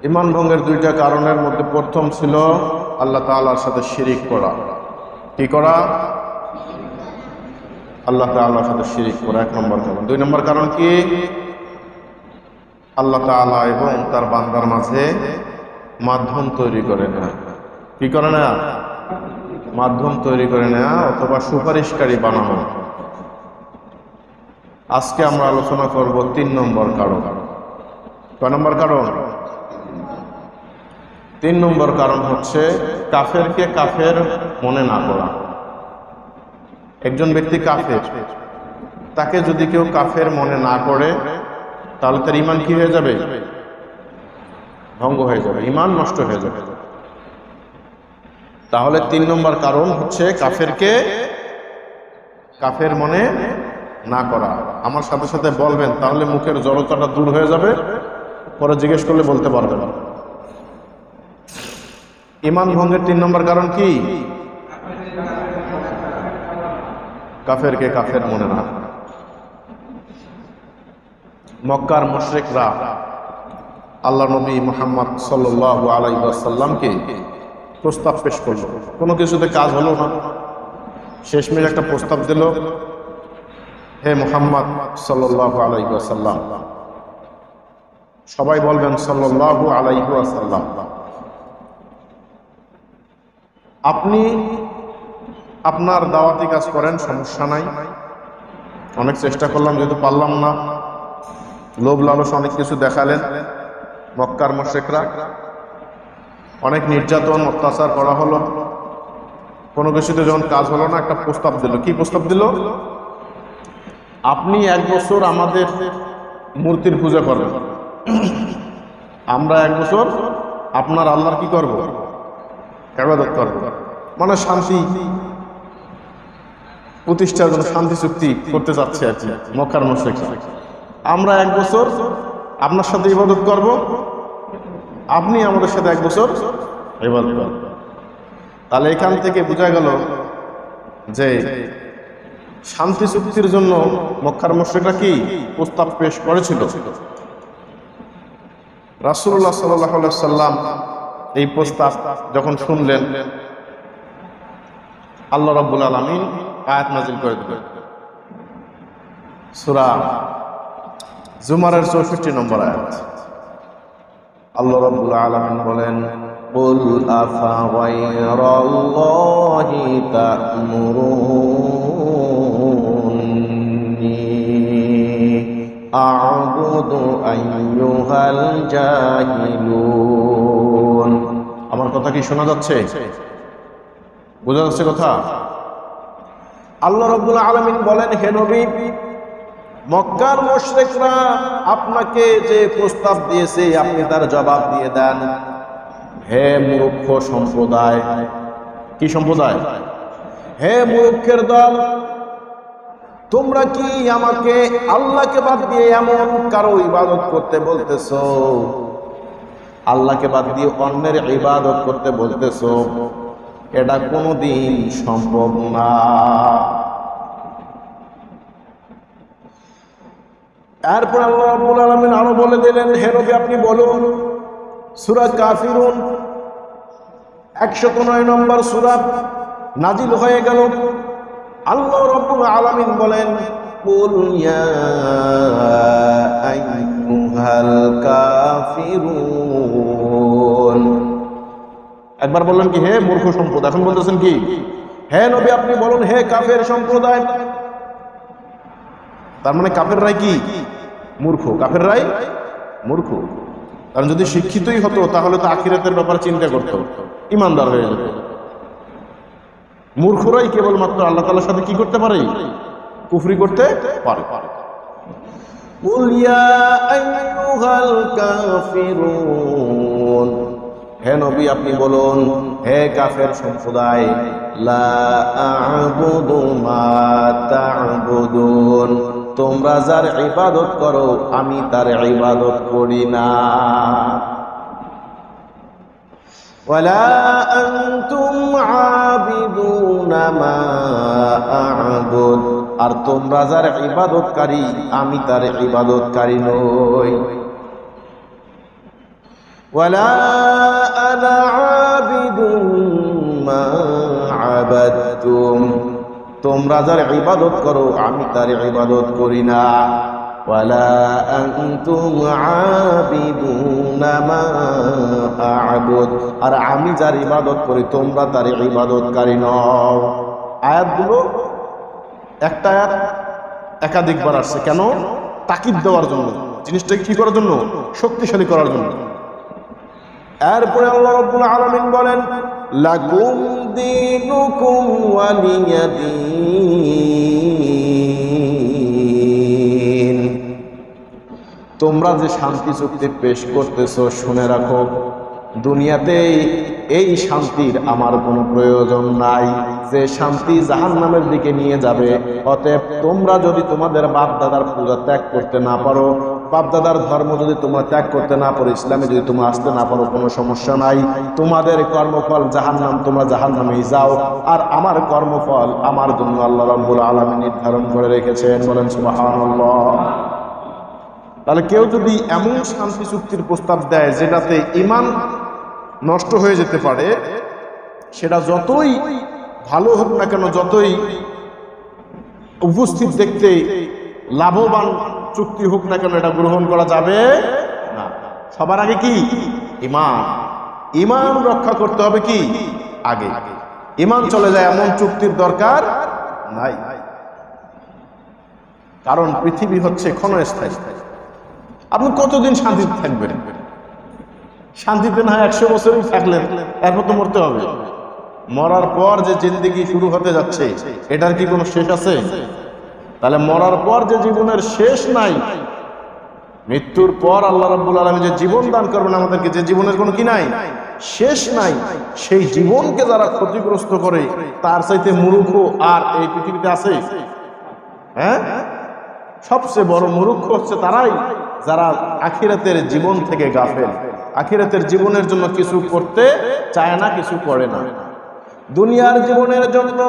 ঈমান ভঙ্গের দুইটা কারণের মধ্যে প্রথম ছিল আল্লাহ তাআলার সাথে শিরিক করা। কি করা? আল্লাহ তাআলার সাথে শিরিক করা এক নম্বর কারণ। দুই নম্বর কারণ কি? আল্লাহ তাআলা এবং তার বান্দার মাঝে মাধ্যম তৈরি করে নেয়া। কি করে না? মাধ্যম তৈরি করে নেয়া অথবা সুপারিশকারী বানানো। আজকে আমরা আলোচনা করব 3 নম্বর কারণ। কয় নম্বর কারণ? 3 নম্বর কারণ হচ্ছে কাফেরকে কাফের মনে না করা। একজন ব্যক্তি কাফের, তাকে যদি কেউ কাফের মনে না করে তাহলে তার ঈমান কি হয়ে যাবে? ভঙ্গ হয়ে যাবে, ঈমান নষ্ট হয়ে যাবে। তাহলে 3 নম্বর কারণ হচ্ছে কাফেরকে কাফের মনে না করা। আমার সাথে সাথে বলবেন, তাহলে মুখের জড়তাটা দূর হয়ে যাবে, পরে জিজ্ঞেস করলে বলতে পারবেন। ঈমান ভঙ্গের 3 নম্বর কারণ কি? কাফেরকে কাফের মনে না করা। মক্কার মুশরিকরা আল্লাহ নবী মুহাম্মদ সাল্লাল্লাহু আলাইহি ওয়াসাল্লামকে প্রস্তাব পেশ করলো, কোনো কিছুতে কাজ হলো না। শেষমেশ একটা প্রস্তাব দিল, হে মুহাম্মদ সাল্লাল্লাহু আলাইহি ওয়াসাল্লাম, সবাই বলবেন সাল্লাল্লাহু আলাইহি ওয়াসাল্লাম, আপনি আপনার দাওয়াতি কাজ করেন, সমস্যা নাই। অনেক চেষ্টা করলাম, যেহেতু পারলাম না, লোভ লালস অনেক কিছু দেখালেন। মক্কার মুশরিকরা অনেক নির্যাতন অত্যাচার করা হলো, কোনো কিছুতে যখন কাজ হলো না, একটা প্রস্তাব দিল। কি প্রস্তাব দিল? আপনি 1 বছর আমাদের মূর্তির পূজা করবেন, আমরা 1 বছর আপনার আল্লাহর কি করব? ইবাদত করব। মানে শান্তি প্রতিষ্ঠার জন্য শান্তি চুক্তি করতে যাচ্ছে আর কি মক্কার মুশরিকরা। আমরা 1 বছর আপনার সাথে ইবাদত করব, আপনি আমাদের সাথে 1 বছর ইবাদত করবেন। তাহলে এখান থেকে বোঝা গেল যে শান্তি চুক্তির জন্য মক্কার মুশরিকরা কি প্রস্তাব পেশ করেছিল। রাসূলুল্লাহ সাল্লাল্লাহু আলাইহি ওয়াসাল্লাম এই প্রস্তাব যখন শুনলেন, আল্লাহ রাব্বুল আলামিন আয়াত নাযিল করে দিলেন। সূরা জুমারের 64 নম্বর আয়াত। আল্লাহ রাব্বুল আলামিন বলেন, কুল আফা গায়রাল্লাহি তা'মুরুনি আ'বুদু আইয়ুহাল জাহিলুন। আমার কথা কি শোনা যাচ্ছে? বোঝা যাচ্ছে কথা? আল্লাহ রাব্বুল আলামিন বলেন, হে নবী, মক্কার মুশরিকরা আপনাকে যে প্রস্তাব দিয়েছে আপনি তার জবাব দিয়ে দেন। হে মূর্খ সম্প্রদায়। কি সম্প্রদায়? হে মূর্খের দল, তোমরা কি আমাকে আল্লাহকে বাদ দিয়ে এমন কারো ইবাদত করতে বলতেছো, আল্লাহকে বাদ দিয়ে অন্যের ইবাদত করতে বলতেছো? এটা কোনোদিন সম্ভব না। এরপর আল্লাহ রাব্বুল আলামিন আরো বলে দিলেন, হে নবী আপনি বলুন, সূরা কাফিরুন 109 নম্বর সূরা নাজিল হয়ে গেল। আল্লাহ রাব্বুল আলামিন বলেন, কুল ইয়া আইয়ুহাল কাফিরুন। একবার বললেন কি হে মূর্খ সম্প্রদায়, এখন বলতেছেন কি হে নবী আপনি বলুন হে কাফের সম্প্রদায়। তার মানে কাফেররাই কি মূর্খ, কাফেররাই মূর্খ। কারণ যদি শিক্ষিতই হতো তাহলে তো আখিরাতের ব্যাপারে চিন্তা করতো, ইমানদার হয়ে যেত। মূর্খরাই কেবলমাত্র আল্লাহ তাআলার সাথে কি করতে পারে? কুফরি করতে পারে। কুল ইয়া আইয়ুহাল কাফিরুন, হে নবী আপনি বলুন হে কাফের সম্প্রদায়, লা আ'বুদু মা তা'বুদুন, তোমরা যার ইবাদত করো আমি তার ইবাদত করি না। ওয়ালা আনতুম আবিদুনা মা আ'বুদ, আর তোমরা যার ইবাদতকারী আমি তার ইবাদতকারী নই। ওয়ালা আনা আবিদুম মা আবাদতুম, তোমরা যার ইবাদত করো আমি তার ইবাদত করি না। ওয়ালা আনতুম আবিদুনা মা আ'বুদ, আর আমি যার ইবাদত করি তোমরা তার ইবাদতকারী নও। আয়াতগুলো একটা আয়াত একাধিকবার আসছে কেন? তাকিদ দেওয়ার জন্য, জিনিসটাকে কি করার জন্য? শক্তিশালী করার জন্য। এরপরে আল্লাহ রাব্বুল আলামিন বলেন লাকুম দীনুকুম ওয়ালিয়া দীন, তোমরা যে শান্তি চুক্তি পেশ করতেছো শুনে রাখো, দুনিয়াতে এই শান্তির আমার কোনো প্রয়োজন নাই, যে শান্তি জাহান্নামের দিকে নিয়ে যাবে। অতএব তোমরা যদি তোমাদের বাপ দাদার পূজা ত্যাগ করতে না পারো, বাপ দাদার ধর্ম যদি তোমরা ত্যাগ করতে না পারো, ইসলামে যদি তোমরা আসতে না পারো, কোনো সমস্যা নাই। তোমাদের কর্মফল জাহান্নাম, তোমরা জাহান্নামেই যাও। আর আমার কর্মফল আমার জন্য আল্লাহ রাব্বুল আলামিন নির্ধারণ করে রেখেছেন। বলেন সুবহানাল্লাহ। তাহলে কেউ যদি এমন শান্তি চুক্তির প্রস্তাব দেয় যেটাতে ঈমান নষ্ট হয়ে যেতে পারে, সেটা যতই ভালো হোক না কেন, যতই উপস্থিত দেখতে লাভবান চুক্তি হোক না কেন, এটা গ্রহণ করা যাবে না। সবার আগে কি? ঈমান। ঈমান রক্ষা করতে হবে কি? আগে। ঈমান চলে যায় এমন চুক্তির দরকার নাই, কারণ পৃথিবী হচ্ছে ক্ষণস্থায়ী। আপনি কতদিন শান্তিতে থাকবেন? শান্তিতে না 100 বছরই থাকলেন, এরপর তো মরতে হবে। মরার পর যে জিন্দেগি শুরু হতে যাচ্ছে, এটার কি কোনো শেষ আছে? তাহলে মরার পর যে জীবনের শেষ নাই, মৃত্যুর পর আল্লাহ রাব্বুল আলামিন যে জীবন দান করবেন আমাদেরকে, যে জীবনের কোনো কি নাই, শেষ নাই, সেই জীবনকে যারা ক্ষতিগ্রস্ত করে তার চাইতে মূর্খ আর এই পৃথিবীতে আছে? হ্যাঁ, সবচেয়ে বড় মূর্খ হচ্ছে তারাই যারা আখিরাতের জীবন থেকে গাফেল, আখিরাতের জীবনের জন্য কিছু করতে চায় না, কিছু করে না। দুনিয়ার জীবনের জন্য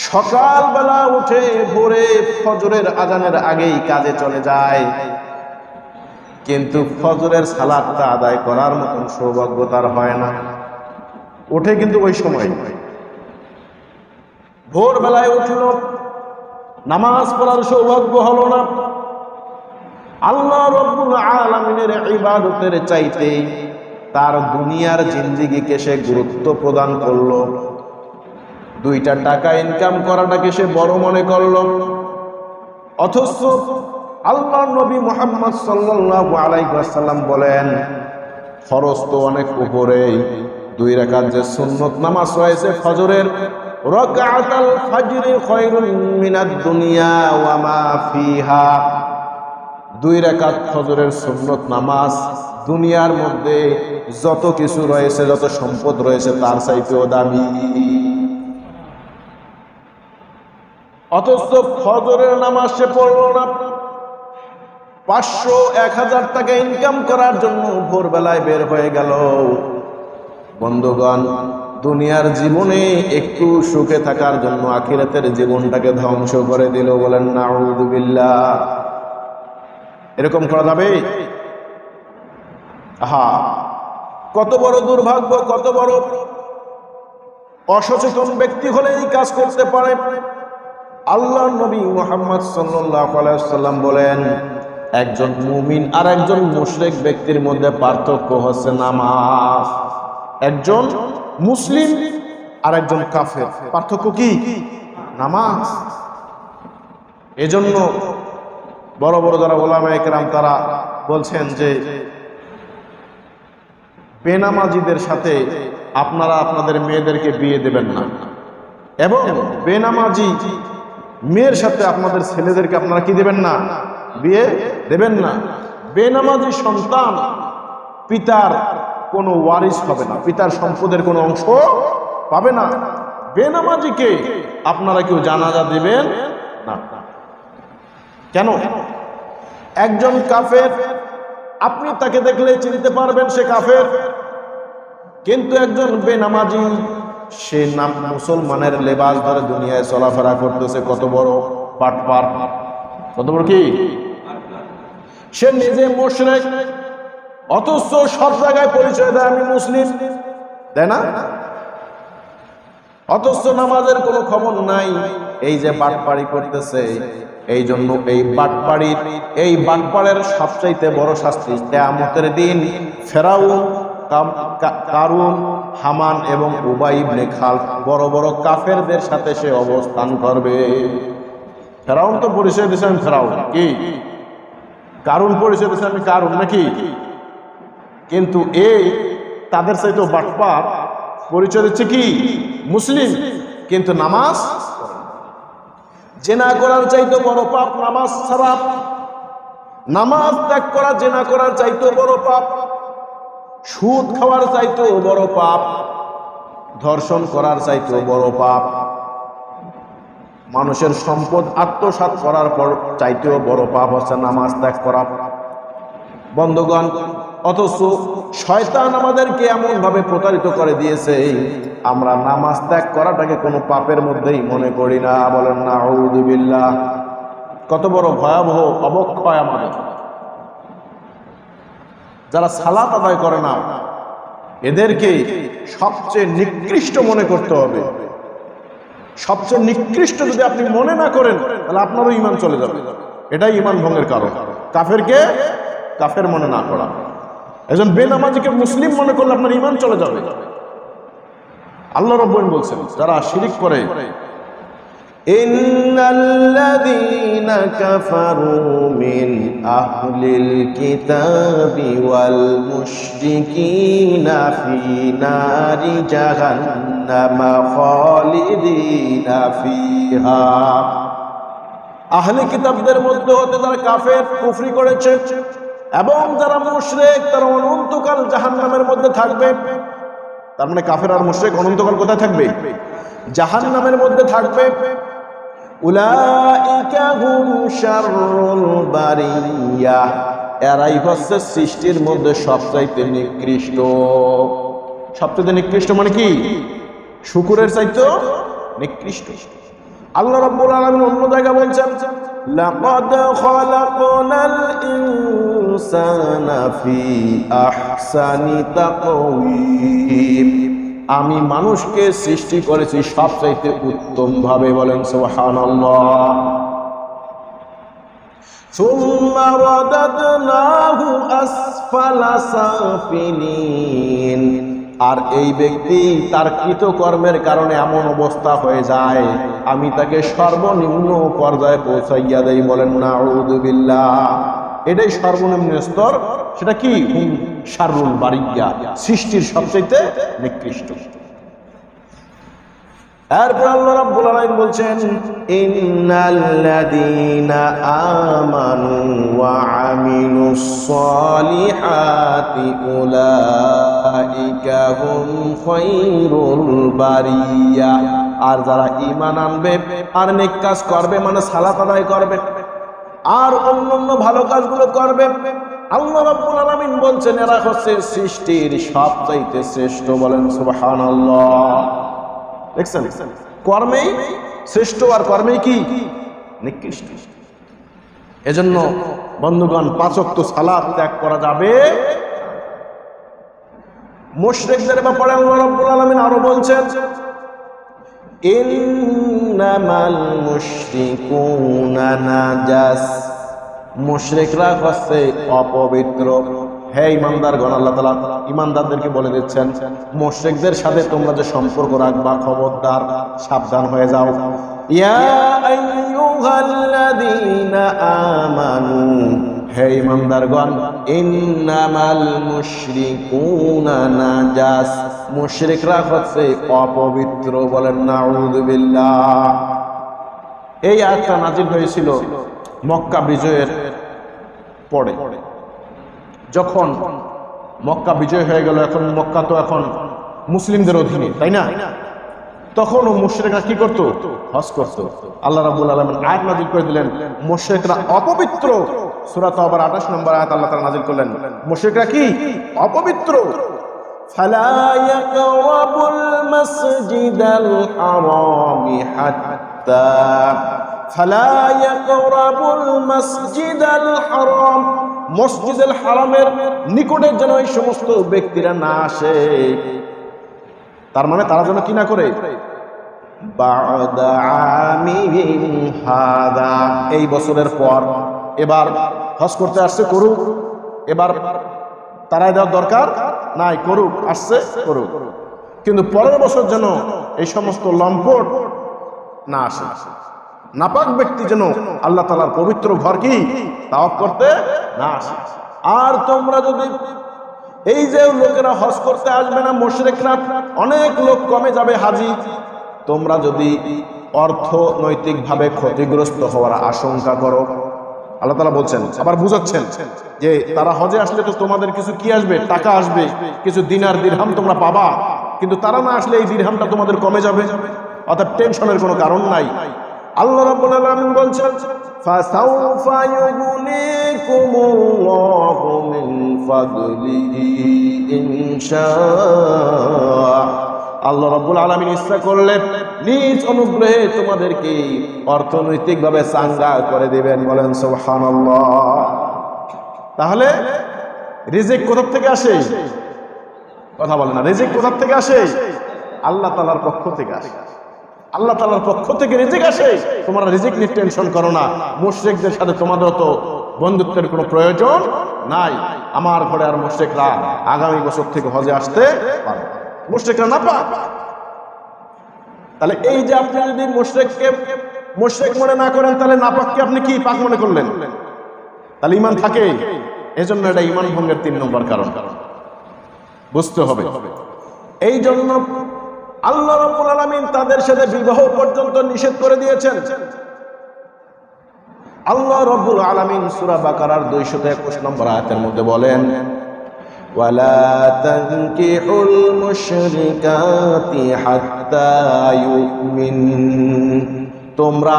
সকালবেলা উঠে ভোরে ফজরের আজানের আগেই কাজে চলে যায়, কিন্তু ফজরের সালাতটা আদায় করার মতন সৌভাগ্য তার হয় না। ওঠে কিন্তু ওই সময়, ভোরবেলায় উঠল, নামাজ পড়ার সৌভাগ্য হলো না। আল্লাহ রাব্বুল আলামিনের ইবাদতের চাইতে তার দুনিয়ার জিন্দেগিকে সে গুরুত্ব প্রদান করলো। 2টা টাকা ইনকাম করাটাকে সে বড় মনে করলো। অথচ আল্লাহ নবী মুহাম্মদ সাল্লাল্লাহু আলাইহি ওয়াসাল্লাম বলেন, ফরজ তো অনেক উপরেই, 2 রাকাত যে সুন্নত নামাজ রয়েছে ফজরের, রাকাতাল ফাজরি খায়রুম মিনাদ দুনিয়া ওয়া মা ফিহা, 2 রাকাত ফজরের সুন্নত নামাজ দুনিয়ার মধ্যে যত কিছু রয়েছে, যত সম্পদ রয়েছে তার চাইতেও দামি। অথচ ফজরের নামাজ সে পড়ল না, 500-1000 টাকা ইনকাম করার জন্য ভোরবেলায় বের হয়ে গেল। বন্ধুগণ, দুনিয়ার জীবনে একটু সুখে থাকার জন্য আখিরাতের জীবনটাকে ধ্বংস করে দিল। বলেন নাউযুবিল্লাহ। এরকম করা যাবে? কত বড় দুর্ভাগ্য, কত বড় অসচেতন ব্যক্তি হলে এই কাজ করতে পারে। আল্লাহ নবী মুহাম্মদ সাল্লাল্লাহু আলাইহি ওয়াসাল্লাম বলেন, একজন মুমিন আর একজন মুশরিক ব্যক্তির মধ্যে পার্থক্য হচ্ছে নামাজ। একজন মুসলিম আর একজন কাফের, পার্থক্য কি? নামাজ। এজন্য বড় বড় যারা উলামায়ে কেরাম তারা বলছেন যে বেনামাজিদের সাথে আপনারা আপনাদের মেয়েদেরকে বিয়ে দেবেন না, এবং বেনামাজি মেয়ের সাথে আপনাদের ছেলেদেরকে আপনারা কি দেবেন না? বিয়ে দেবেন না। বেনামাজি সন্তান পিতার কোনো ওয়ারিস হবে না, পিতার সম্পদের কোনো অংশ পাবে না। বেনামাজিকে আপনারা কেউ জানাজা দিবেন না। কেন? একজন কাফের, আপনি তাকে দেখলে চিনতে পারবেন সে কাফের, কিন্তু একজন বেনামাজি সে নাম মুসলমানের লেবাস ধরে দুনিয়ায় চলাফেরা করতেছে। কত বড় বাটপার, কত বড় কি! সে নিজে মুশরিক, অথচ সব জায়গায় পরিচয় দেয় আমি মুসলিম, তাই না? অথচ নামাজের কোনো খবর নাই। এই যে বাটপাড়ি করতেছে, এই জন্য এই বাটপাড়ের সবচাইতে বড় শাস্তি কিয়ামতের দিন ফেরাউন, কারুন, হামান এবং উবাই ইবনে খালফ বড় বড় কাফেরদের সাথে সে অবস্থান করবে। ফেরাউন তো পরিচয় দিয়েছে আমি ফেরাউন, কি কারুন পরিচয় দিয়েছে আমি কারুন নাকি? কিন্তু এই তাদের চাইতে বাটপার পরিচয় দিচ্ছে কি মুসলিম, কিন্তু নামাজ। জেনা করার চাইতে বড় পাপ নামাজ ছাড়া। নামাজ ত্যাগ করা জেনা করার চাইতে বড় পাপ, সুদ খাওয়ার চাইতেও বড় পাপ, ধর্ষণ করার চাইতেও বড় পাপ, মানুষের সম্পদ আত্মসাৎ করার পর চাইতেও বড় পাপ হচ্ছে নামাজ ত্যাগ করা। বন্ধুগণ, অথচ শয়তান আমাদেরকে এমন ভাবে প্রতারিত করে দিয়েছে, আমরা নামাজ ত্যাগ করাটাকে কোনো পাপের মধ্যেই মনে করি না। বলেন না আউযু বিল্লাহ। কত বড় ভয়াবহ অবক্ষয় আমাদের। যারা সালাত আদায় করে না এদেরকে সবচেয়ে নিকৃষ্ট মনে করতে হবে। সবচেয়ে নিকৃষ্ট যদি আপনি মনে না করেন তাহলে আপনারও ঈমান চলে যাবে। এটাই ঈমান ভঙ্গের কারণ, কাফেরকে কাফের মনে না করা। একজন বেনামাজিকে মুসলিম মনে করলে আপনার ঈমান চলে যাবে। আল্লাহ রাব্বুল বলছেন যারা শিরিক করে, ইন্নাল্লাযীনা কাফারু মিন আহলিল কিতাবি ওয়াল মুশরিকিনা ফি নারি জাহান্নামা খালিদিনা ফিহা। আহলে কিতাবদের মধ্যে হতে যারা কাফের কুফরি করেছে এবং যারা মুশরিক তারা অনন্তকাল জাহান্নামের মধ্যে থাকবে। তার মানে কাফের আর মুশরিক অনন্তকাল কোথায় থাকবে? জাহান্নামের মধ্যে থাকবে। উলাইকা হুম শাররুল বারিয়া, এরাই হচ্ছে সৃষ্টির মধ্যে সবচাইতে নিকৃষ্ট। সবচাইতে নিকৃষ্ট মানে কি? শুকরের চাইতে নিকৃষ্ট। আল্লাহ রাব্বুল আলামিন অন্য জায়গায় বলছেন লাকাদ খালাকনাল ইনসানা ফি আহসানি তাকওয়িম, আমি মানুষকে সৃষ্টি করেছি সবচাইতে উত্তম ভাবে। বলেন সুবহানাল্লাহ। সুম্মা রাদাদনাহু আসফালা সাফিলিন, আর এই ব্যক্তি তার কৃতকর্মের কারণে এমন অবস্থা হয়ে যায় আমি তাকে সর্বনিম্ন পর্যায়ে পৌঁছাইয়া দেই। বলেন নাউযু বিল্লাহ। এটাই সর্বনিম্ন স্তর। সেটা কি? হুম শাররুল বারিয়া, সৃষ্টির সবচেয়ে নিকৃষ্ট। এরপর আল্লাহ রাব্বুল আলামিন বলছেন ইন্নাল্লাযীনা আমানু ওয়া আমিলুস সলিহাতি উলাইকা হুম খায়রুল বারিয়া, আর যারা ঈমান আনবে আর নেক কাজ করবে মানে সালাত আদায় করবে আর অন্যান্য ভালো কাজগুলো করবে, আল্লাহ রাব্বুল আলামিন বলছেন এরা হচ্ছে সৃষ্টির সবচাইতে শ্রেষ্ঠ। বলেন সুবহানাল্লাহ। দেখছেন, কর্মেই শ্রেষ্ঠ আর কর্মেই কি নিকৃষ্ট। এজন্য বন্ধুগণ, 5 ওয়াক্ত সালাত ত্যাগ করা যাবে। মুশরিকদের ব্যাপারে আল্লাহ রাব্বুল আলামিন আরো বলছেন ইন্নামাল মুশরিকুনা নাজাস, মুশরিকরা হচ্ছে অপবিত্র। হে ঈমানদারগণ, আল্লাহ তাআলা ঈমানদারদেরকে বলে দিচ্ছেন মুশরিকদের সাথে তোমরা যে সম্পর্ক রাখবা খবরদার সাবধান হয়ে যাও। ইয়া আইয়ুহাল্লাযীনা আমানু, হে ঈমানদারগণ, ইন্নামাল মুশরিকুনা নাজাস, মুশরিকরা হচ্ছে অপবিত্র। বলেন নাউযু বিল্লাহ। এই আয়াতটা নাযিল হয়েছিল মক্কা বিজয়ের পরে। যখন মক্কা বিজয় হয়ে গেল, এখন মক্কা তো এখন মুসলিমদের অধীনে, তাই না? তখন মুশরিকরা কি করত? হজ করত। আল্লাহ রাব্বুল আলামিন আয়াত নাযিল করে দিলেন মুশরিকরা অপবিত্র। সূরা তাওবার 28 নম্বর আয়াত আল্লাহ তাআলা নাযিল করলেন মুশরিকরা কি? অপবিত্র। ফালা ইয়াকরাবুল মাসজিদাল হারামি ফালা ইয়াকরাবুল মাসজিদাল হারাম, মসজিদুল হারামের নিকটে যেন এই সমস্ত ব্যক্তিরা না আসে। তার মানে তারা যেন কি না করে, বা'দা আমিহিম হাদা, এই বছরের পর এবার হজ করতে আসছে করুক, এবার তারাই দেওয়ার দরকার নাই, করুক, আসছে করুক, কিন্তু পরের বছর যেন এই সমস্ত লম্পট না আসে। নাপাক ব্যক্তি যেন আল্লাহ তাআলার পবিত্র ঘর কি তাওয়াফ করতে না আসে। আর তোমরা যদি এই যে লোকেরা হজ করতে আসবে না, মুশরিকরা, অনেক লোক কমে যাবে হাজি, তোমরা যদি অর্থনৈতিকভাবে ক্ষতিগ্রস্ত হওয়ার আশঙ্কা করো, আল্লাহ তাআলা বলছেন, আবার বুঝাচ্ছেন যে তারা হজে আসলে তো তোমাদের কিছু কি আসবে, টাকা আসবে, কিছু দিনার দিরহাম তোমরা পাবা, কিন্তু তারা না আসলে এই দিরহামটা তোমাদের কমে যাবে, অর্থাৎ টেনশনের কোনো কারণ নাই। আল্লাহ রাব্বুল আলামিন বলছেন, ফাসাউফা ইউগনিকুমুল্লাহু মিন ফাদলিহি ইনশাআ। আল্লাহ রাব্বুল আলামিন ইচ্ছা করলে নিজ অনুগ্রহে তোমাদেরকে অর্থনৈতিকভাবে চাঙ্গা করে দিবেন। বলেন সুবহানাল্লাহ। তাহলে রিজিক কোথা থেকে আসে? কথা বলে না, রিজিক কোথা থেকে আসে? আল্লাহ তাআলার পক্ষ থেকে আসে। আল্লাহ তাআলার পক্ষ থেকে রিজিক আসে। তোমরা রিজিক নিয়ে টেনশন করো না। মুশরিকদের সাথে তোমাদের তো বন্ধুত্বের কোনো প্রয়োজন নাই। আমার ঘরে আর মুশরিকরা আগামী বছর থেকে হজে আসতে পারবে, মুশরিকরা না পাক। তাহলে এই যে আপনি যদি মুশরিককে মুশরিক মনে না করেন, তাহলে নাপাককে আপনি কি পাক মনে করলেন? তাহলে ঈমান থাকে। এজন্য এটা ঈমান ভঙ্গের 3 নম্বর কারণ, বুঝতে হবে। এই জন্য আল্লাহ রাব্বুল আলামিন তাদের সাথে বিবাহ পর্যন্ত নিষেধ করে দিয়েছেন। আল্লাহ রাব্বুল আলামিন সূরা বাকারার 221 নম্বর আয়াতের মধ্যে বলেন, ওয়ালা তানকিহুল মুশরিকাতি হাত্তা ইউমিন, তোমরা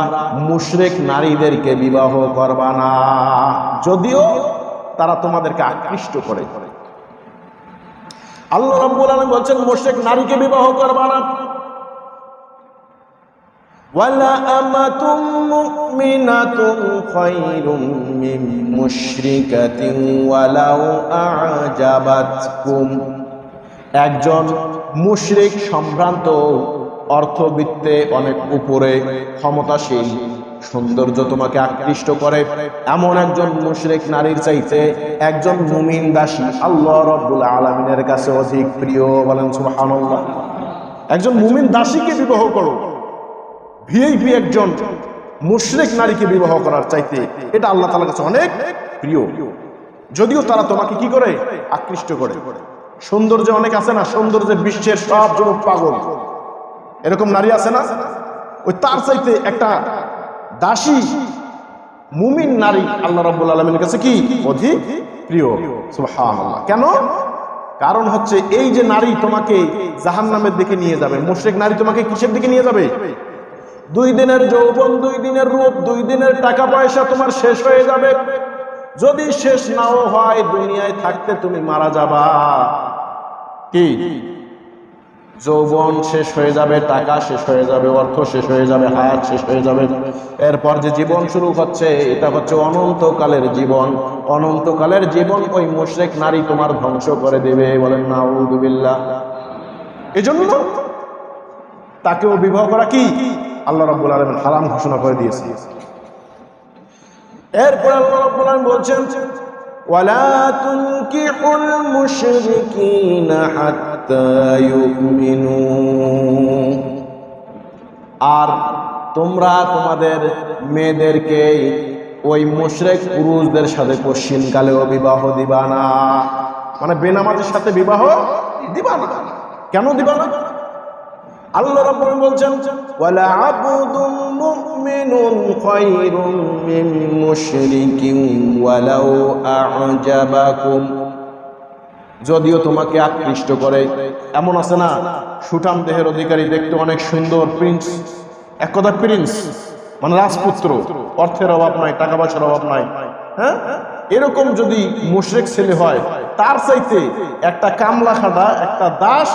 মুশরিক নারীদেরকে বিবাহ করবা না যদিও তারা তোমাদেরকে আকৃষ্ট করে। আল্লাহ রাব্বুল আলামিন বলছেন মুশরিক নারীকে বিবাহ করবা না। ওয়ালা আমাতুম মুমিনাতুন খায়রুম মিন মুশরিকাতিন ওয়ালাউ আ'জাবাতকুম, একজন মুশরিক সম্ভ্রান্ত, অর্থবিত্তে অনেক উপরে, ক্ষমতাশীল, সৌন্দর্য তোমাকে আকৃষ্ট করে, এমন একজন মুশরিক নারীর চাইতে একজন মুমিন দাসী আল্লাহ রাব্বুল আলামিনের কাছে অধিক প্রিয়। বলেন সুবহানাল্লাহ। একজন মুমিন দাসীকে বিবাহ করো, ভিআইপি একজন মুশরিক নারীকে বিবাহ করার চাইতে এটা আল্লাহ তাআলার কাছে অনেক প্রিয়, যদিও তারা তোমাকে কি করে, আকৃষ্ট করে। সৌন্দর্যে অনেক আছে না, সৌন্দর্যে বিশ্বের সব যুবক পাগল, এরকম নারী আছে না? ওই তার চাইতে একটা দাসী মুমিন নারী আল্লাহ রাব্বুল আলামিনের কাছে কি অধিক প্রিয়। সুবহানাল্লাহ। কেন? কারণ হচ্ছে এই যে নারী তোমাকে জাহান্নামের দিকে নিয়ে যাবে, মুশরিক নারী তোমাকে কিসের দিকে নিয়ে যাবে? 2 দিনের যৌবন, 2 দিনের রূপ, 2 দিনের টাকা পয়সা তোমার শেষ হয়ে যাবে। যদি শেষ নাও হয়, দুনিয়ায় থাকতে তুমি মারা যাবা। কি? যৌবন শেষ হয়ে যাবে, টাকা শেষ হয়ে যাবে, অর্থ শেষ হয়ে যাবে, হায়াত শেষ হয়ে যাবে। এরপর যে জীবন শুরু হচ্ছে, এটা হচ্ছে অনন্তকালের জীবন। অনন্তকালের জীবন ওই মুশরিক নারী তোমার ধ্বংস করে দেবে। বলেন নাউযুবিল্লাহ। এজন্য তাকেও বিবাহ করা কি আল্লাহ রাব্বুল আলামিন হারাম ঘোষণা করে দিয়েছে। এরপর আল্লাহ রাব্বুল আলামিন বলছেন, ওয়ালা তুনকিহুল মুশরিকিনা হাত্তা ইউমিনু, আর তোমরা তোমাদের মেয়েদেরকে ওই মুশরিক পুরুষদের সাথে পশ্চিমকালেও বিবাহ দিবা না। মানে বেনামাজের সাথে বিবাহ দিবা না। কেন দিবা না? আল্লাহ রাব্বুল আলামিন বলছেন, ওয়ালা আবদুম মুমিনুন খায়রুম মিন মুশরিকিন ওয়ালাউ আ'জাবাকুম, যদিও তোমাকে আকৃষ্ট করে। এমন আছে না, সুঠাম দেহের অধিকারী, দেখতে অনেক সুন্দর, প্রিন্স, এক কথা প্রিন্স মানে রাজপুত্র, অর্থের অভাব নাই, টাকা পয়সার অভাব নাই, হ্যাঁ, এরকম যদি মুশরিক ছেলে হয়, তার চাইতে একটা কামলা খাটা, একটা দাস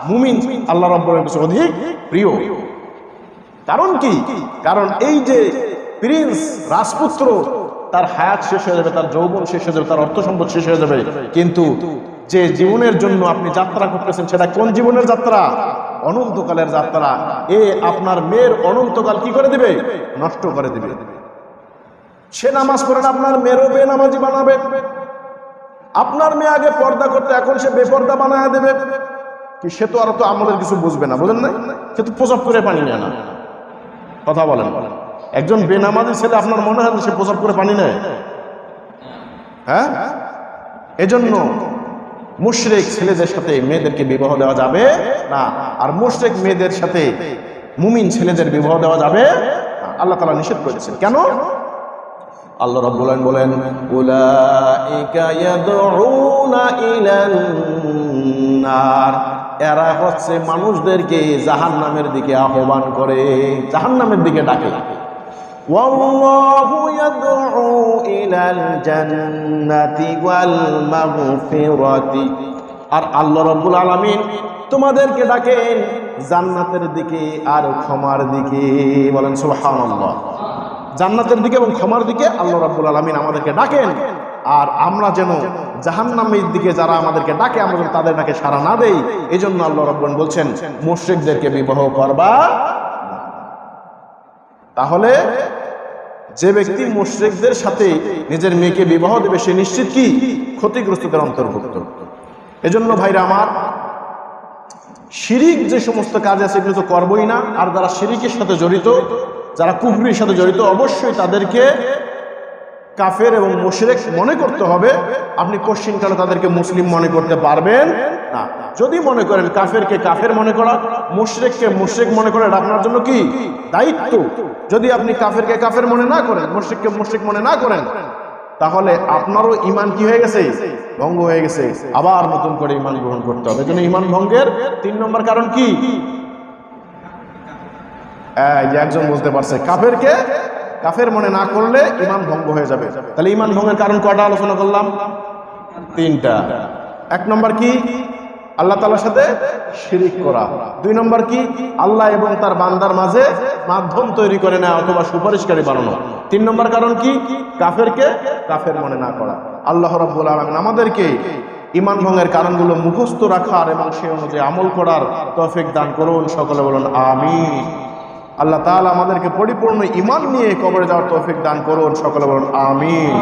মুমিন আল্লাহ রাব্বুল আলামিনের কাছে অধিক প্রিয়। কারণ কি? কারণ এই যে প্রিন্স, রাজপুত্র, তার হায়াত শেষ হয়ে যাবে, তার যৌবন শেষ হয়ে যাবে, তার অর্থ সম্পদ শেষ হয়ে যাবে, কিন্তু যে জীবনের জন্য আপনি যাত্রা করতেছেন সেটা কোন জীবনের যাত্রা? অনন্তকালের যাত্রা। এ আপনার মেয়ের অনন্তকাল কি করে দিবে? নষ্ট করে দিবে। সে নামাজ পড়ে না, আপনার মেয়েরও বেনামাজি বানাবে। আপনার মেয়ে আগে পর্দা করতে, এখন সে বেপর্দা বানায় দেবে। কি সে তো আর তো আমলের কিছু বুঝবে না, বুঝেন না? সে তো প্রসাব করে পানি নেয় না। কথা বলেন, একজন বেনামাজি ছেলে আপনার মনে হয় সে প্রসাব করে পানি নেয়? হ্যাঁ, এজন্য মুশরিক ছেলেদের সাথে মেয়েদেরকে বিবাহ দেওয়া যাবে না, আর মুশরিক মেয়েদের সাথে মুমিন ছেলেদের বিবাহ দেওয়া যাবে না। আল্লাহ তাআলা নিষেধ করেছেন। কেন? আল্লাহ রাব্বুল আলামিন বলেন, উলাইকা ইয়াদউনা ইলান নার, এরা হচ্ছে মানুষদেরকে জাহান্নামের দিকে আহ্বান করে, জাহান্নামের দিকে ডাকে। ওয়াল্লাহু ইয়াদউ ইলাল জান্নাতি ওয়াল মাগফিরাতি, আর আল্লাহ রাব্বুল আলামিন তোমাদেরকে ডাকেন জান্নাতের দিকে আর ক্ষমার দিকে। বলেন সুবহানাল্লাহ। জান্নাতের দিকে এবং ক্ষমার দিকে আল্লাহ রাব্বুল আলামিন আমাদেরকে ডাকেন, আর আমরা যেন জাহান্নামের দিকে যারা আমাদেরকে ডাকে আমরা যেন তাদের ডাকে সাড়া না দেই। এই জন্য আল্লাহ রাব্বুল আলামিন বলছেন মুশরিকদেরকে বিবাহ করবা। তাহলে যে ব্যক্তি মুশরিকদের সাথে নিজের মেয়েকে বিবাহ দেবে সে নিশ্চিত কি ক্ষতিগ্রস্তদের অন্তর্ভুক্ত। এজন্য ভাইরা আমার, শিরিক যে সমস্ত কাজ আছে এগুলো তো করবই না। আর যারা শিরিকের সাথে জড়িত, যারা কুফরির সাথে জড়িত, অবশ্যই তাদেরকে কাফের এবং মুশরিক মনে করতে হবে। আপনি কোশ্চিনকালে তাদেরকে মুসলিম মনে করতে পারবেন না। যদি মনে করেন কাফেরকে কাফের মনে করা, মুশরিককে মুশরিক মনে করা, এটা আপনার জন্য কি দায়িত্ব। যদি আপনি কাফেরকে কাফের মনে না করেন, মুশরিককে মুশরিক মনে না করেন, তাহলে আপনারও ঈমান কি হয়ে গেছে? ভঙ্গ হয়ে গেছে। আবার নতুন করে ঈমান গ্রহণ করতে হবে। এজন্য ঈমান ভঙ্গের 3 নম্বর কারণ কি? একজন বুঝতে পারছে, কাফেরকে কাফের মনে না করলে ঈমান ভঙ্গ হয়ে যাবে। তাহলে ঈমান ভঙ্গের কারণ কয়টা আলোচনা করলাম? 3টা। 1 নম্বর কি? আল্লাহ তাআলার সাথে শিরিক করা। 2 নম্বর কি? আল্লাহ এবং তার বান্দার মাঝে মাধ্যম তৈরি করে নেওয়া অথবা সুপারিশকারী বানানো। 3 নম্বর কারণ কি? কাফেরকে কাফের মনে না করা। আল্লাহ রাব্বুল আলামিন আমাদেরকে ঈমান ভঙ্গের কারণগুলো মুখস্থ রাখার এবং সেই অনুযায়ী আমল করার তৌফিক দান করুন। সকলে বলুন আমিন। আল্লাহ তাআলা আমাদেরকে পরিপূর্ণ ঈমান নিয়ে কবরে যাওয়ার তৌফিক দান করুন। সকলে বলুন আমিন।